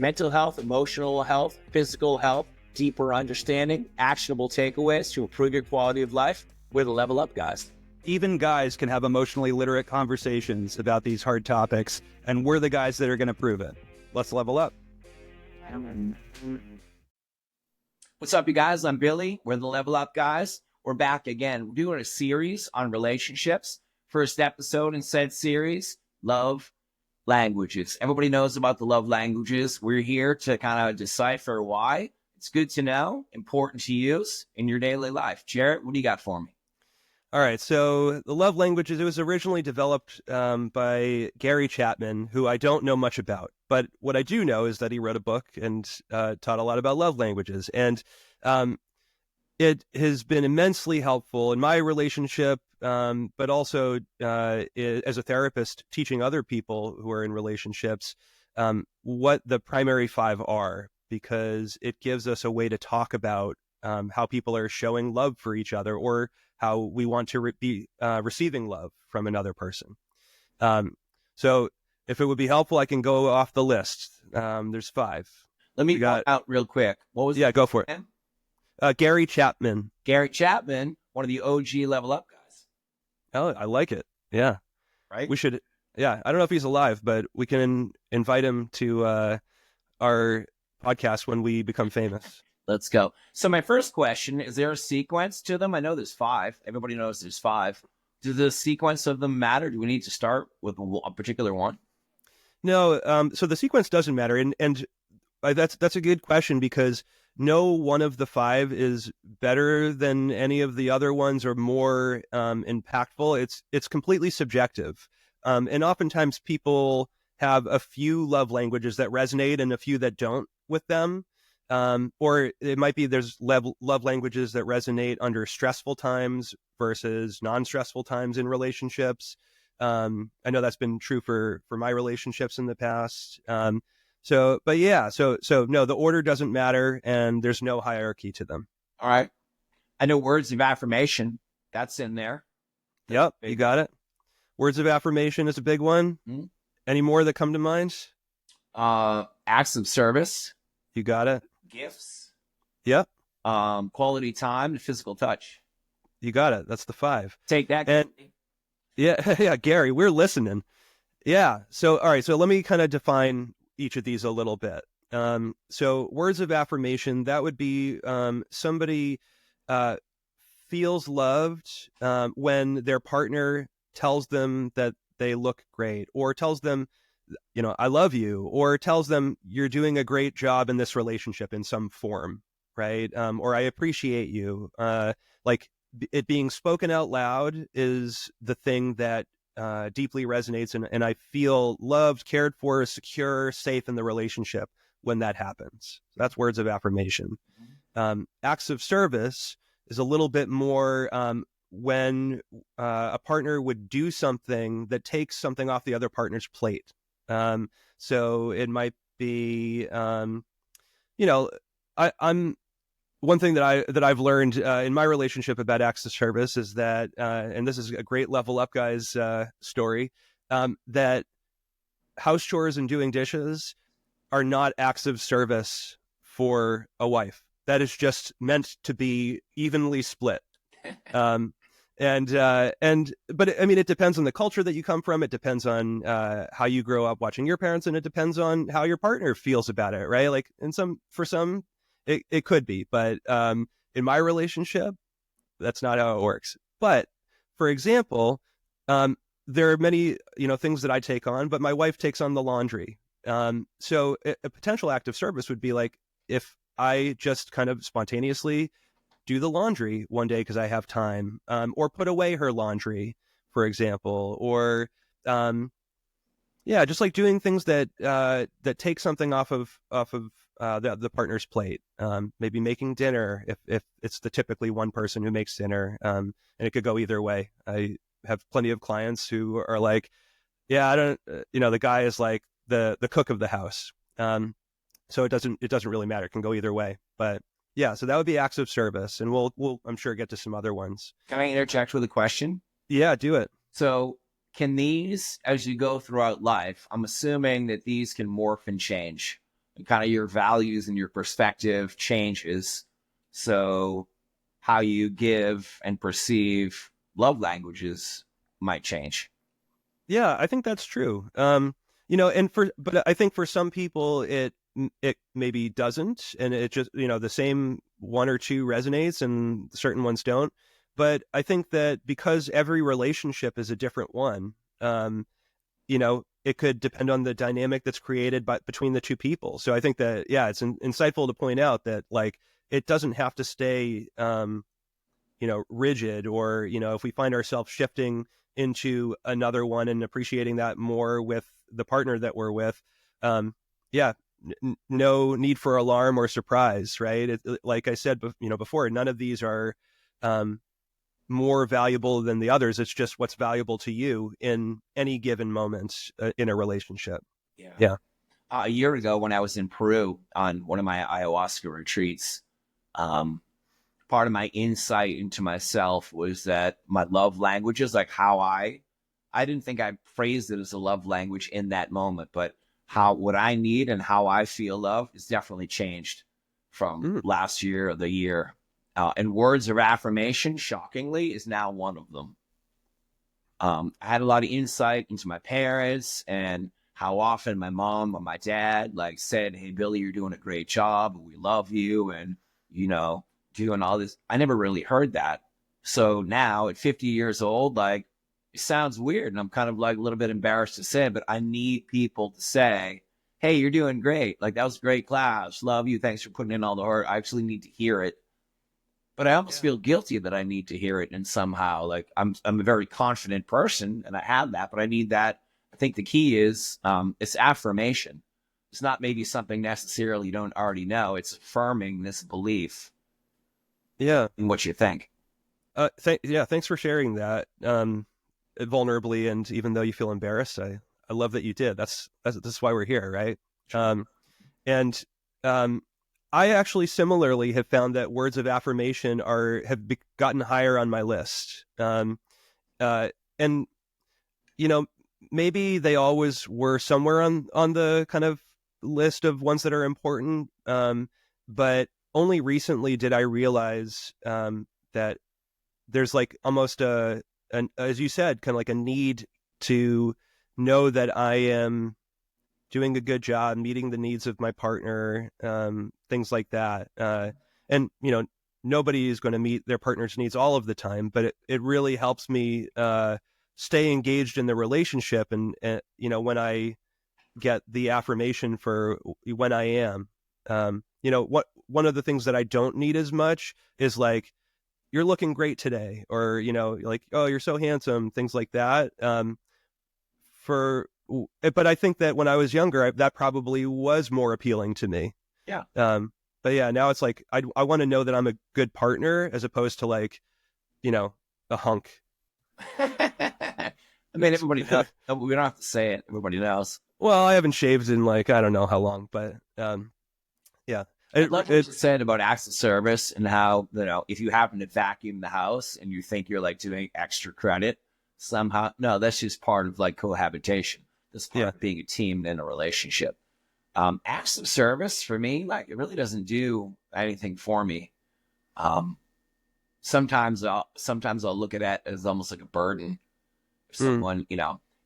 mental health, emotional health, physical health, deeper understanding, actionable takeaways to improve your quality of life. We're the Level Up guys. Even guys can have emotionally literate conversations about these hard topics, and we're the guys that are going to prove it. Let's level up. What's up, you guys? I'm Billy. We're the Level Up guys. We're back again. We're doing a series on relationships. First episode in said series, love languages. Everybody knows about the love languages. We're here to kind of decipher why. It's good to know, important to use in your daily life. Jarrett, what do you got for me? All right, so the love languages, it was originally developed by Gary Chapman, who I don't know much about. But what I do know is that he wrote a book and taught a lot about love languages. And it has been immensely helpful in my relationship, but also as a therapist, teaching other people who are in relationships what the primary five are, because it gives us a way to talk about how people are showing love for each other, or how we want to be receiving love from another person. So if it would be helpful, I can go off the list. There's five. Let me go out real quick. What was go for it. Gary Chapman. Gary Chapman, one of the OG Level Up guys. Oh, I like it. Yeah. Right? We should. Yeah. I don't know if he's alive, but we can invite him to our podcast when we become famous. Let's go. So my first question, is there a sequence to them? I know there's five. Everybody knows there's five. Does the sequence of them matter? Do we need to start with a particular one? No. So the sequence doesn't matter. And that's a good question, because no one of the five is better than any of the other ones or more impactful. It's completely subjective. And oftentimes people have a few love languages that resonate and a few that don't with them. Or it might be there's love languages that resonate under stressful times versus non-stressful times in relationships. I know that's been true for my relationships in the past. So no, the order doesn't matter, and there's no hierarchy to them. All right. I know words of affirmation. That's in there. Yep, you got it. Words of affirmation is a big one. Mm-hmm. Any more that come to mind? Acts of service. You got it. Gifts. Yep. Quality time and physical touch. You got it. That's the five. Take that. And yeah, Gary, we're listening. Yeah. So, all right. So let me kind of define each of these a little bit. So words of affirmation, that would be somebody feels loved when their partner tells them that they look great, or tells them, I love you, or tells them you're doing a great job in this relationship in some form, right? Or I appreciate you. Like it being spoken out loud is the thing that deeply resonates, and I feel loved, cared for, secure, safe in the relationship when that happens. That's words of affirmation. Acts of service is a little bit more when a partner would do something that takes something off the other partner's plate. So it might be, I'm one thing that I've learned in my relationship about acts of service is that, and this is a great Level Up guys story, that house chores and doing dishes are not acts of service for a wife. That is just meant to be evenly split. But I mean, it depends on the culture that you come from. It depends on how you grow up watching your parents, and it depends on how your partner feels about it, right? Like for some, it could be, but in my relationship, that's not how it works. But for example, there are many things that I take on, but my wife takes on the laundry. So a potential act of service would be like if I just kind of spontaneously do the laundry one day because I have time, or put away her laundry, for example, or just like doing things that take something off of the partner's plate. Maybe making dinner if it's the typically one person who makes dinner, and it could go either way. I have plenty of clients who are like, I don't, the guy is like the cook of the house, so it doesn't really matter. It can go either way, but. Yeah, so that would be acts of service, and we'll I'm sure get to some other ones. Can I interject with a question? Yeah, do it. So can these, as you go throughout life, I'm assuming that these can morph and change. kind of your values and your perspective changes. So how you give and perceive love languages might change. Yeah, I think that's true. But I think for some people it maybe doesn't, and it just, the same one or two resonates and certain ones don't. But I think that because every relationship is a different one, it could depend on the dynamic that's created between the two people. So I think that, yeah, it's insightful to point out that, like, it doesn't have to stay, rigid, or, if we find ourselves shifting into another one and appreciating that more with the partner that we're with, yeah, no need for alarm or surprise, right? Like I said, before, none of these are more valuable than the others. It's just what's valuable to you in any given moment in a relationship. Yeah. Yeah. A year ago when I was in Peru on one of my ayahuasca retreats, um, part of my insight into myself was that my love languages, like how I didn't think I phrased it as a love language in that moment, but how what I need and how I feel love is definitely changed from Mm. last year or the year. And words of affirmation, shockingly, is now one of them. I had a lot of insight into my parents and how often my mom or my dad like said, "Hey, Billy, you're doing a great job. We love you." And, you know, doing all this. I never really heard that. So now at 50 years old, like, it sounds weird. And I'm kind of like a little bit embarrassed to say it, but I need people to say, "Hey, you're doing great. Like, that was a great class. Love you. Thanks for putting in all the work." I actually need to hear it, but I almost feel guilty that I need to hear it. And somehow, like, I'm a very confident person and I have that, but I need that. I think the key is it's affirmation. It's not maybe something necessarily you don't already know. It's affirming this belief Yeah. in what you think. Thanks for sharing that vulnerably, and even though you feel embarrassed, I love that you did. That's why we're here, right? Um, and um, I actually similarly have found that words of affirmation gotten higher on my list. And you know, maybe they always were somewhere on the kind of list of ones that are important. But only recently did I realize that there's like almost as you said, kind of like a need to know that I am doing a good job meeting the needs of my partner, things like that. And, nobody is going to meet their partner's needs all of the time, but it really helps me stay engaged in the relationship. And, when I get the affirmation for when I am, one of the things that I don't need as much is like, "You're looking great today," or, like, "Oh, you're so handsome," things like that. For But I think that when I was younger, that probably was more appealing to me. Yeah. But yeah, now it's like I want to know that I'm a good partner as opposed to, like, a hunk. I mean, everybody knows. We don't have to say it. Everybody knows. Well, I haven't shaved in, like, I don't know how long, but yeah. I love what you said about acts of service and how, if you happen to vacuum the house and you think you're like doing extra credit somehow, no, that's just part of like cohabitation. That's part of being a team in a relationship. Acts of service for me, like, it really doesn't do anything for me. Sometimes I'll look at it as almost like a burden. If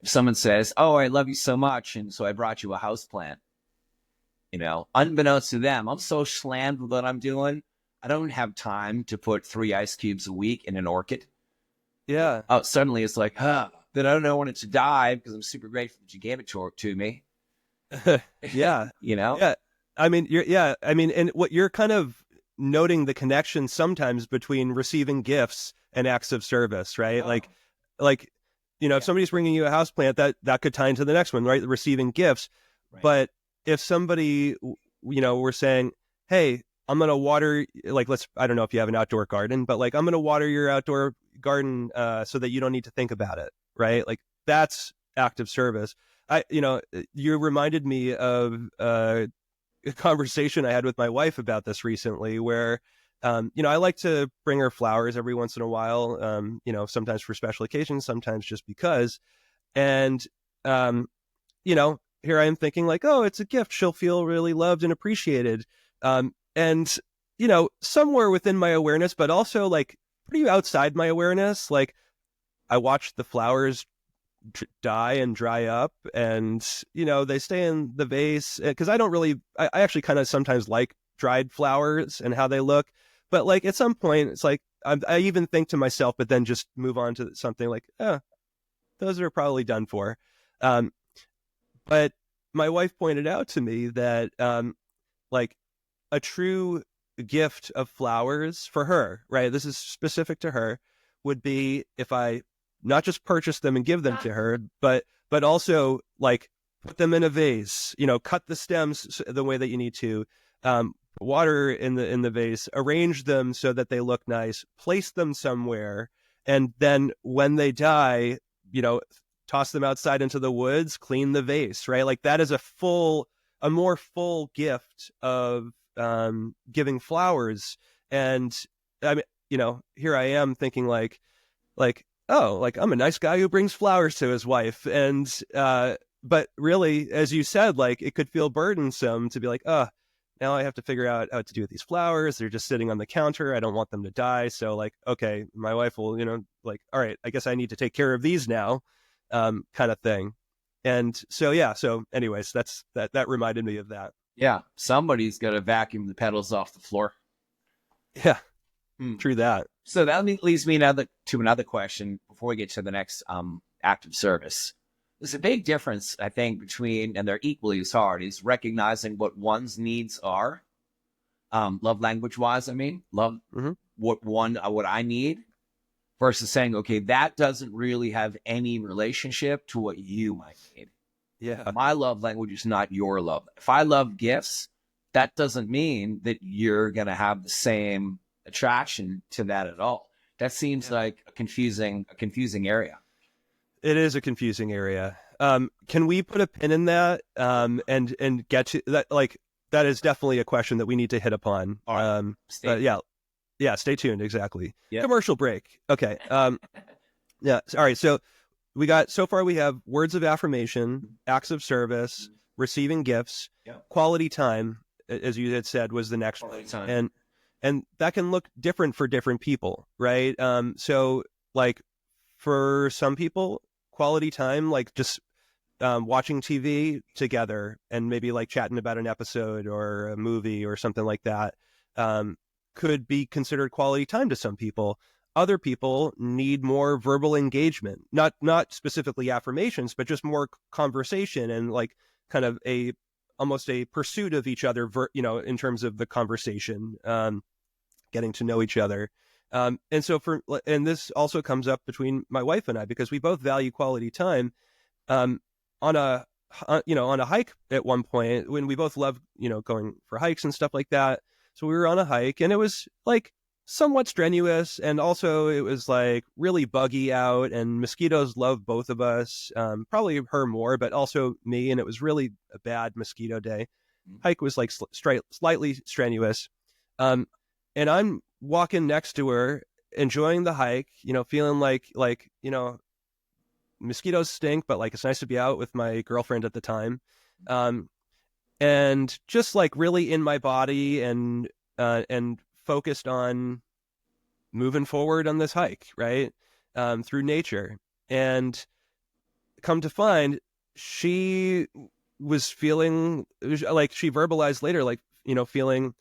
if someone says, "Oh, I love you so much, and so I brought you a house plant," unbeknownst to them, I'm so slammed with what I'm doing, I don't have time to put 3 ice cubes a week in an orchid. Yeah. Oh, suddenly it's like, then I don't know when it should die because I'm super grateful that you gave it to me. Yeah. Yeah. I mean, and what you're kind of noting the connection sometimes between receiving gifts and acts of service, right? Oh. Like, if somebody's bringing you a houseplant, that could tie into the next one, right? Receiving gifts. Right. But if somebody, were saying, "Hey, I'm going to water," like, I don't know if you have an outdoor garden, but, like, "I'm going to water your outdoor garden so that you don't need to think about it," right? Like, that's active service. You reminded me of a conversation I had with my wife about this recently, where, I like to bring her flowers every once in a while, sometimes for special occasions, sometimes just because. And, here I am thinking like, oh, it's a gift. She'll feel really loved and appreciated. And, somewhere within my awareness, but also like pretty outside my awareness, like I watched the flowers die and dry up, and they stay in the vase because I actually kind of sometimes like dried flowers and how they look, but like at some point it's like I even think to myself, but then just move on to something like, those are probably done for. But my wife pointed out to me that like a true gift of flowers for her, right, this is specific to her, would be if I not just purchase them and give them to her, but also like put them in a vase, cut the stems the way that you need to, water in the vase, arrange them so that they look nice, place them somewhere, and then when they die, toss them outside into the woods, clean the vase, right? Like that is a more full gift of giving flowers. And I mean, here I am thinking like, oh, like I'm a nice guy who brings flowers to his wife. And, but really, as you said, like it could feel burdensome to be like, now I have to figure out how to do with these flowers. They're just sitting on the counter. I don't want them to die. So like, okay, my wife will, like, all right, I guess I need to take care of these now, kind of thing. And so, yeah. So anyways, that reminded me of that. Yeah. Somebody's got to vacuum the petals off the floor. Yeah. True that. So that leads me to another question before we get to the next act of service. There's a big difference, I think, between, and they're equally as hard, is recognizing what one's needs are, love language wise. I mean, love what I need, versus saying, okay, that doesn't really have any relationship to what you might need. Yeah, my love language is not your love. If I love gifts, that doesn't mean that you're gonna have the same attraction to that at all. That seems like a confusing area. It is a confusing area. Can we put a pin in that and get to that? Like that is definitely a question that we need to hit upon. Right. Yeah. Stay tuned. Exactly. Yep. Commercial break. Okay. Yeah. All right. So we have words of affirmation, acts of service, receiving gifts, quality time, as you had said, was the next one. And that can look different for different people, right? So like for some people, quality time, like just watching TV together and maybe like chatting about an episode or a movie or something like that, could be considered quality time to some people. Other people need more verbal engagement, not specifically affirmations, but just more conversation and like kind of almost a pursuit of each other, in terms of the conversation, getting to know each other. And this also comes up between my wife and I, because we both value quality time. On a hike at one point, when we both love, going for hikes and stuff like that. So we were on a hike and it was like somewhat strenuous. And also it was like really buggy out, and mosquitoes love both of us, probably her more, but also me. And it was really a bad mosquito day. Hike was like slightly strenuous. And I'm walking next to her, enjoying the hike, feeling like, mosquitoes stink, but like, it's nice to be out with my girlfriend at the time. And just like really in my body and focused on moving forward on this hike, right? Through nature. And come to find, she was feeling like, she verbalized later, like, feeling,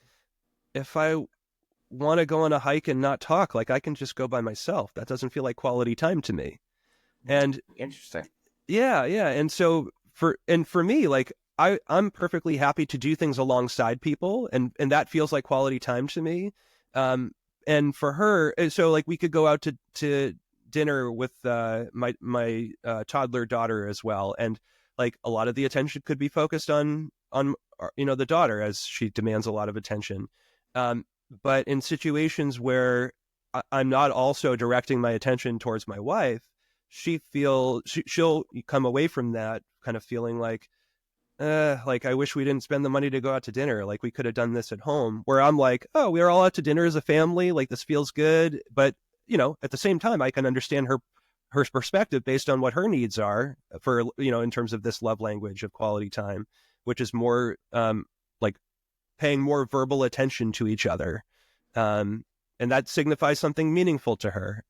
if I want to go on a hike and not talk, like I can just go by myself. That doesn't feel like quality time to me. And interesting. Yeah. And so for me, like I'm perfectly happy to do things alongside people, and that feels like quality time to me. And for her, so like we could go out to dinner with my toddler daughter as well, and like a lot of the attention could be focused on the daughter, as she demands a lot of attention. But in situations where I'm not also directing my attention towards my wife, she'll come away from that kind of feeling like I wish we didn't spend the money to go out to dinner. Like we could have done this at home. Where I'm like, oh, we're all out to dinner as a family. Like this feels good. But at the same time, I can understand her perspective based on what her needs are for, in terms of this love language of quality time, which is more like paying more verbal attention to each other. And that signifies something meaningful to her.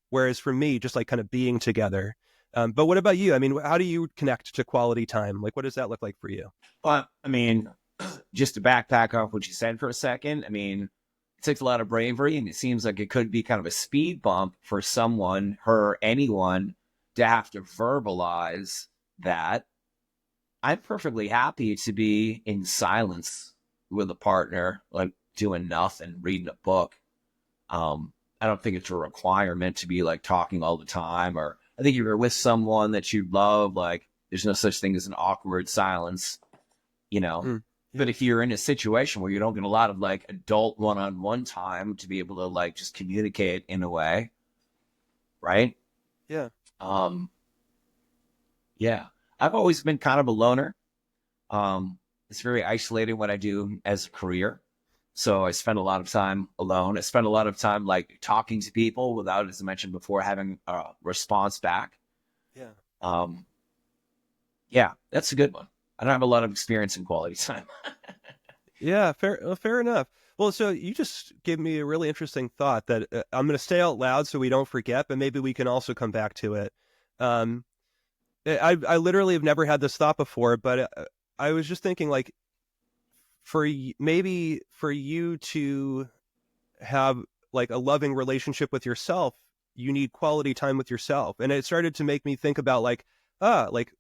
Whereas for me, just like kind of being together. But what about you? I mean, how do you connect to quality time? Like, what does that look like for you? But I mean, just to backpack off what you said for a second, I mean, it takes a lot of bravery, and it seems like it could be kind of a speed bump for someone, her, anyone, to have to verbalize that. I'm perfectly happy to be in silence with a partner, like doing nothing, reading a book. I don't think it's a requirement to be like talking all the time. Or I think if you're with someone that you love, like there's no such thing as an awkward silence, you know. Mm, But yeah. if you're in a situation where you don't get a lot of like adult one-on-one time to be able to like just communicate in a way, right? Yeah. Um, yeah, I've always been kind of a loner. It's very isolating what I do as a career. So I spend a lot of time alone. I spend a lot of time like talking to people without, as I mentioned before, having a response back. Yeah. Um, yeah, that's a good one. I don't have a lot of experience in quality time. Yeah, fair enough. Well, so you just gave me a really interesting thought that I'm going to say out loud so we don't forget, but maybe we can also come back to it. Um, I literally have never had this thought before, but I was just thinking like maybe for you to have like a loving relationship with yourself, you need quality time with yourself. And it started to make me think about like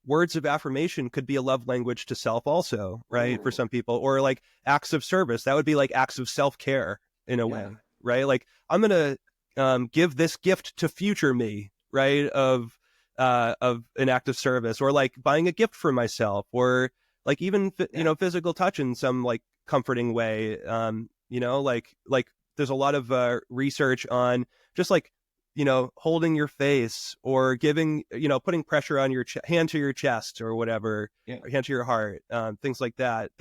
words of affirmation could be a love language to self also, right? For Ooh, some people, or like acts of service, that would be like acts of self-care in a yeah, way, right? Like I'm going to give this gift to future me, right? Of an act of service, or like buying a gift for myself, or like even, yeah, physical touch in some like comforting way. Like there's a lot of research on just like holding your face, or giving, putting pressure on your hand to your chest or whatever, yeah. or hand to your heart, things like that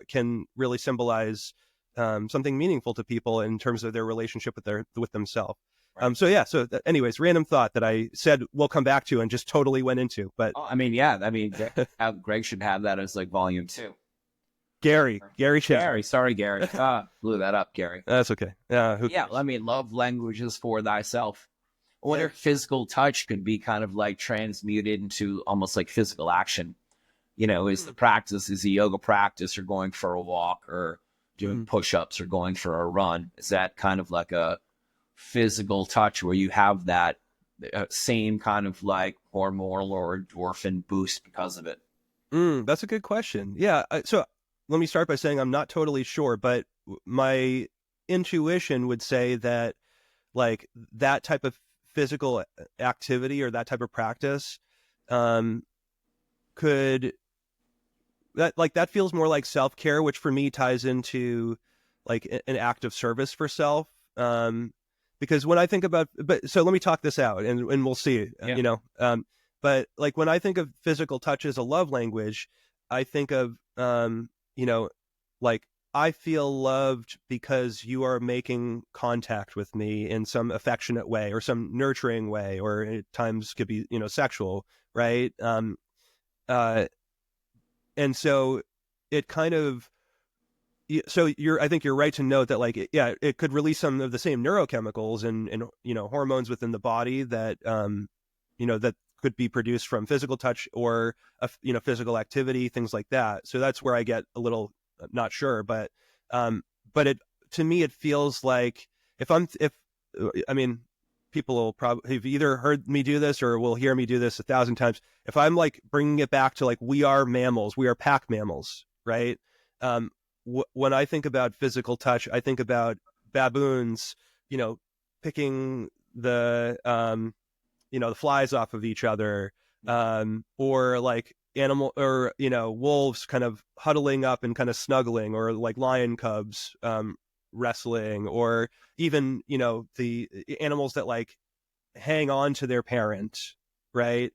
can really symbolize something meaningful to people in terms of their relationship with themselves. Right. So yeah, so anyways, random thought that I said we'll come back to and just totally went into, but Oh, I mean, yeah. I mean, Greg should have that as like volume two. Gary Chapman. Gary, sorry, Gary. Ah, blew that up, Gary. That's okay. Yeah, who Yeah, I cares? mean, love languages for thyself. I wonder Yeah. if physical touch could be kind of like transmuted into almost like physical action. Is the practice, is a yoga practice, or going for a walk, or doing Mm-hmm. push-ups, or going for a run? Is that kind of like a physical touch where you have that same kind of like hormonal or endorphin boost because of it? That's a good question. Yeah. So let me start by saying I'm not totally sure, but my intuition would say that like that type of physical activity or that type of practice um, could that feels more like self care, which for me ties into like an act of service for self. Because when I think about, but so let me talk this out and we'll see, Yeah. but like when I think of physical touch as a love language, I think of, you know, like I feel loved because you are making contact with me in some affectionate way or some nurturing way, or at times could be, sexual, right? Uh, and so it kind of, so I think you're right to note that like yeah, it could release some of the same neurochemicals and hormones within the body that that could be produced from physical touch or physical activity, things like that. So that's where I get a little not sure, but it, to me it feels like if I mean, people will probably have either heard me do this or will hear me do this 1,000 times. If I'm like bringing it back to like we are mammals, we are pack mammals, right? um when I think about physical touch, I think about baboons, picking the flies off of each other, or like animal, or wolves kind of huddling up and kind of snuggling, or like lion cubs wrestling, or even the animals that like hang on to their parent, right?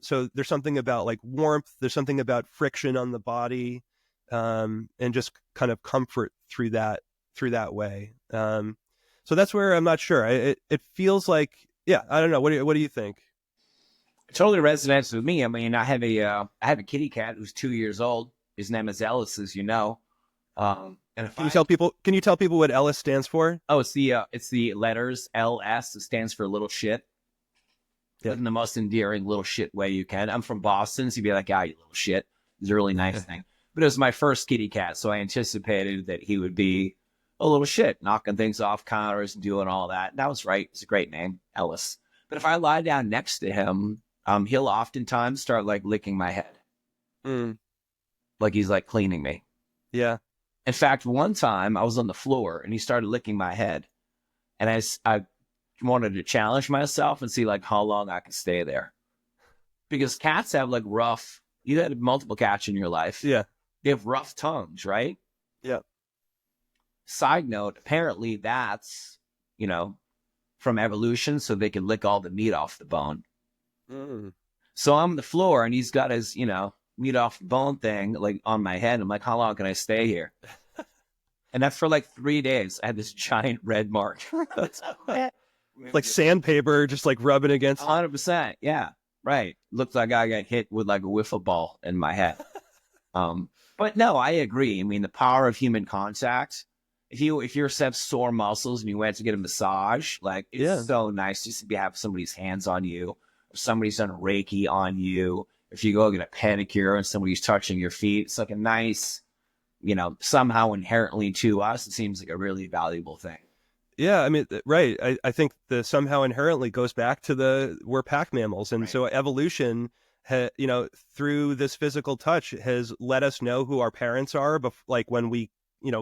So there's something about like warmth, there's something about friction on the body, and just kind of comfort through that way. So that's where I'm not sure. It feels like Yeah, I don't know. What do you think? It totally resonates with me. I mean, I have a kitty cat who's 2 years old. His name is Ellis, as you know. And if I Can you tell people what Ellis stands for? Oh, it's the letters LS. It stands for little shit. Yeah. But in the most endearing little shit way you can. I'm from Boston, so you'd be like, "Ah, you little shit." It's a really nice thing. But it was my first kitty cat, so I anticipated that he would be a little shit, knocking things off counters and doing all that. And that was right. It's a great name, Ellis. But if I lie down next to him, he'll oftentimes start like licking my head, Mm, like he's like cleaning me. yeah. In fact, one time I was on the floor and he started licking my head, and I wanted to challenge myself and see like how long I could stay there, because cats have like rough. You had multiple cats in your life. Yeah. They have rough tongues, right? Yeah. Side note: apparently that's from evolution, so they can lick all the meat off the bone. Mm. So I'm on the floor and he's got his meat off the bone thing like on my head. I'm like, how long can I stay here? And that for like 3 days, I had this giant red mark. Like sandpaper, just like rubbing against. 100%. Yeah. Right. Looks like I got hit with like a wiffle ball in my head. But no, I agree. I mean, the power of human contact. If you have sore muscles and you went to get a massage, like it's so nice just to have somebody's hands on you, or somebody's done Reiki on you. If you go get a pedicure and somebody's touching your feet, it's like a nice, somehow inherently to us, it seems like a really valuable thing. Yeah, I mean, right. I think the somehow inherently goes back to we're pack mammals. And so evolution, through this physical touch has let us know who our parents are, like when we,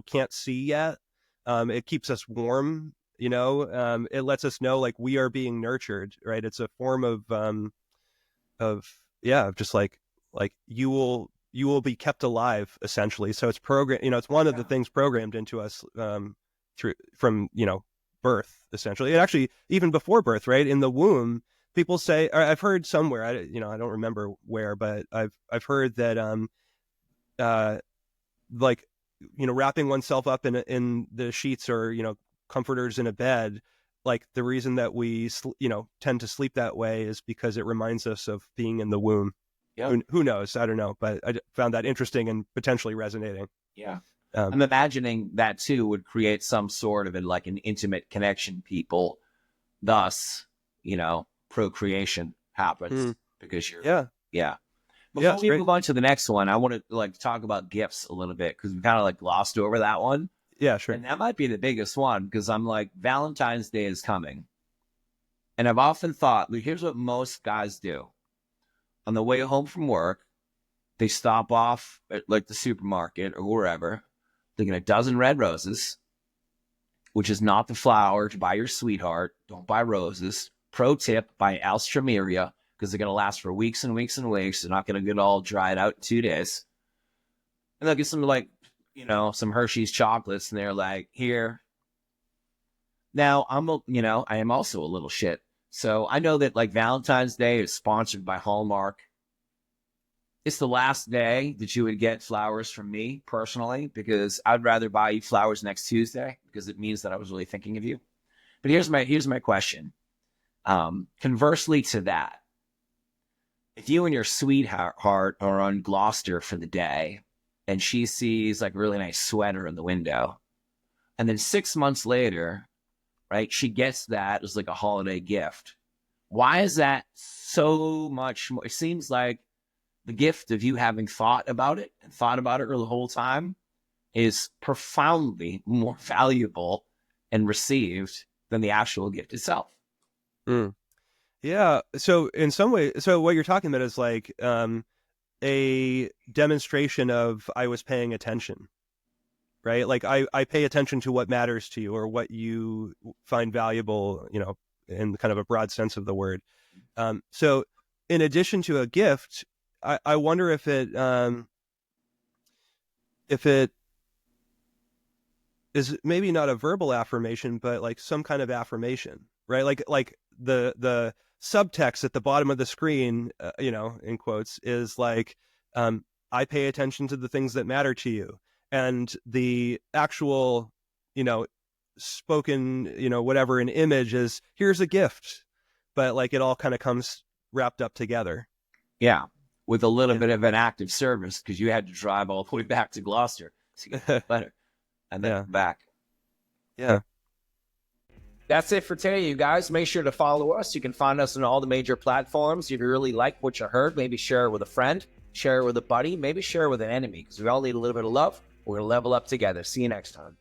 can't see yet. It keeps us warm, it lets us know like we are being nurtured, right? It's a form of just like you will be kept alive essentially. So it's it's one of the things programmed into us, from birth essentially. And actually even before birth, right? In the womb, people say, or I've heard somewhere, I don't remember where, but I've heard that like wrapping oneself up in the sheets or comforters in a bed, like the reason that we tend to sleep that way is because it reminds us of being in the womb. Yeah. Who knows? I don't know, but I found that interesting and potentially resonating. Yeah. I'm imagining that too would create some sort of an intimate connection, people. Thus, procreation happens because you're, yeah. Before we move on to the next one, I want to talk about gifts a little bit, because we kind of glossed over that one. Yeah, sure. And that might be the biggest one, because I'm like, Valentine's Day is coming. And I've often thought, here's what most guys do. On the way home from work, they stop off at the supermarket or wherever. They get a dozen red roses, which is not the flower to buy your sweetheart. Don't buy roses. Pro tip, buy alstroemeria, because they're going to last for weeks and weeks and weeks. They're not going to get all dried out in 2 days. And they'll get some some Hershey's chocolates, and they're like, here. Now, I am also a little shit. So I know that Valentine's Day is sponsored by Hallmark. It's the last day that you would get flowers from me personally, because I'd rather buy you flowers next Tuesday, because it means that I was really thinking of you. But here's my question. Conversely to that, if you and your sweetheart are on Gloucester for the day and she sees a really nice sweater in the window, and then 6 months later, right, she gets that as a holiday gift. Why is that so much more? It seems like the gift of you having thought about it the whole time is profoundly more valuable and received than the actual gift itself. Yeah. So in some way, so what you're talking about is a demonstration of I was paying attention, right? Like I pay attention to what matters to you or what you find valuable, in kind of a broad sense of the word. So in addition to a gift, I wonder if it is maybe not a verbal affirmation, but some kind of affirmation, right? Like the subtext at the bottom of the screen, in quotes, is I pay attention to the things that matter to you. And the actual, spoken, whatever, an image is, here's a gift, but like it all kind of comes wrapped up together. Yeah. With a little bit of an active service because you had to drive all the way back to Gloucester to get the letter and then come back. Yeah. That's it for today, you guys. Make sure to follow us. You can find us on all the major platforms. If you really like what you heard, maybe share it with a friend, share it with a buddy, maybe share it with an enemy because we all need a little bit of love. We're going to level up together. See you next time.